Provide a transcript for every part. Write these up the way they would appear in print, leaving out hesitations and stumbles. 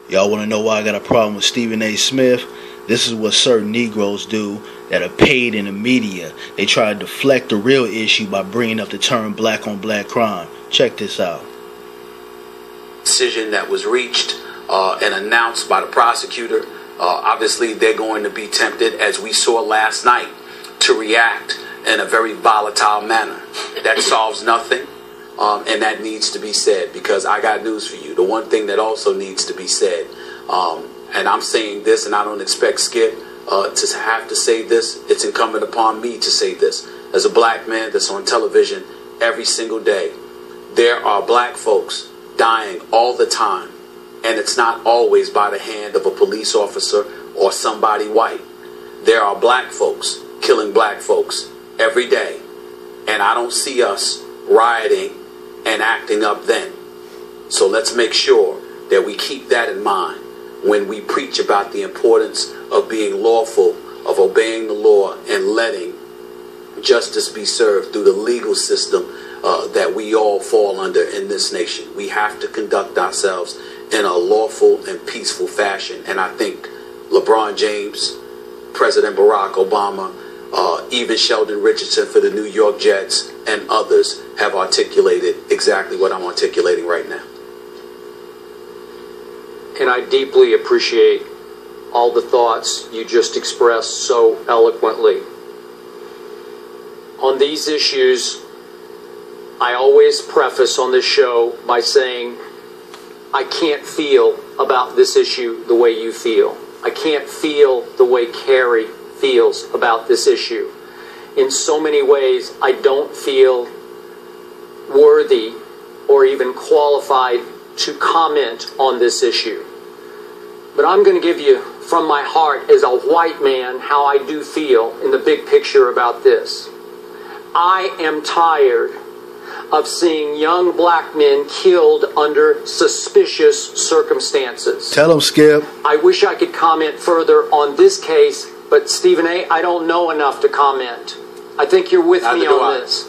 Y'all want to know why I got a problem with Stephen A. Smith? This is what certain Negroes do that are paid in the media. They try to deflect the real issue by bringing up the term black on black crime. Check this out. Decision that was reached and announced by the prosecutor. Obviously, they're going to be tempted, as we saw last night, to react in a very volatile manner. That solves nothing. And that needs to be said, because I got news for you. The one thing that also needs to be said, and I'm saying this, and I don't expect Skip to have to say this. It's incumbent upon me to say this. As a black man that's on television every single day, there are black folks dying all the time. And it's not always by the hand of a police officer or somebody white. There are black folks killing black folks every day. And I don't see us rioting and acting up then. So let's make sure that we keep that in mind when we preach about the importance of being lawful, of obeying the law, and letting justice be served through the legal system that we all fall under in this nation. We have to conduct ourselves in a lawful and peaceful fashion. And I think LeBron James, President Barack Obama, even Sheldon Richardson for the New York Jets, and others have articulated exactly what I'm articulating right now. And I deeply appreciate all the thoughts you just expressed so eloquently. On these issues, I always preface on this show by saying, I can't feel about this issue the way you feel. I can't feel the way Carrie feels about this issue. In so many ways, I don't feel worthy or even qualified to comment on this issue. But I'm going to give you from my heart as a white man how I do feel in the big picture about this. I am tired of seeing young black men killed under suspicious circumstances. Tell them, Skip. I wish I could comment further on this case, but Stephen A., I don't know enough to comment. I think you're with me on this.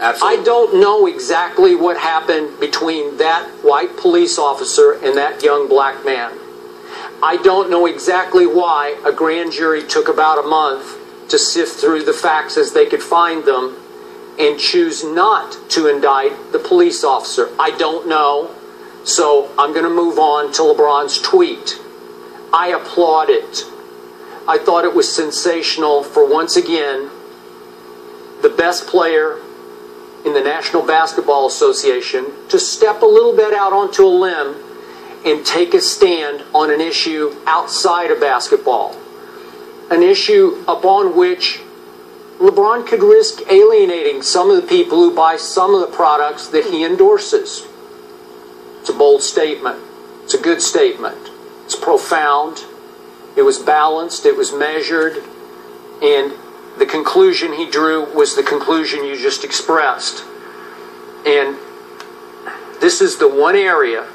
Absolutely. I don't know exactly what happened between that white police officer and that young black man. I don't know exactly why a grand jury took about a month to sift through the facts as they could find them and choose not to indict the police officer. I don't know. So I'm going to move on to LeBron's tweet. I applaud it. I thought it was sensational for, once again, the best player in the National Basketball Association to step a little bit out onto a limb and take a stand on an issue outside of basketball. An issue upon which LeBron could risk alienating some of the people who buy some of the products that he endorses. It's a bold statement. It's a good statement. It's profound. It was balanced. It was measured. And the conclusion he drew was the conclusion you just expressed. And this is the one area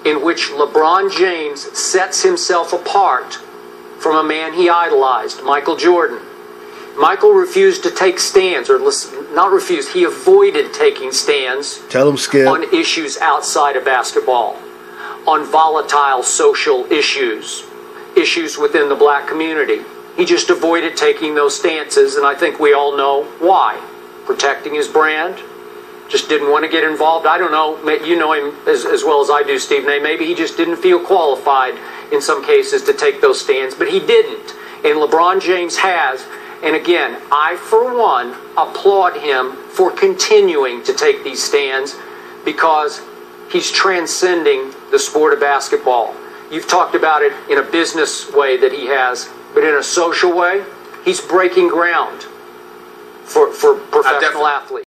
in which LeBron James sets himself apart from a man he idolized, Michael Jordan. Michael refused to take stands, or not refused, he avoided taking stands. Tell him, Skip. On issues outside of basketball, on volatile social issues, issues within the black community. He just avoided taking those stances, and I think we all know why. Protecting his brand, just didn't want to get involved. I don't know, you know him as well as I do, Stephen A. Maybe he just didn't feel qualified in some cases to take those stands, but he didn't. And LeBron James has. And again, I, for one, applaud him for continuing to take these stands because he's transcending the sport of basketball. You've talked about it in a business way that he has, but in a social way, he's breaking ground for professional athletes.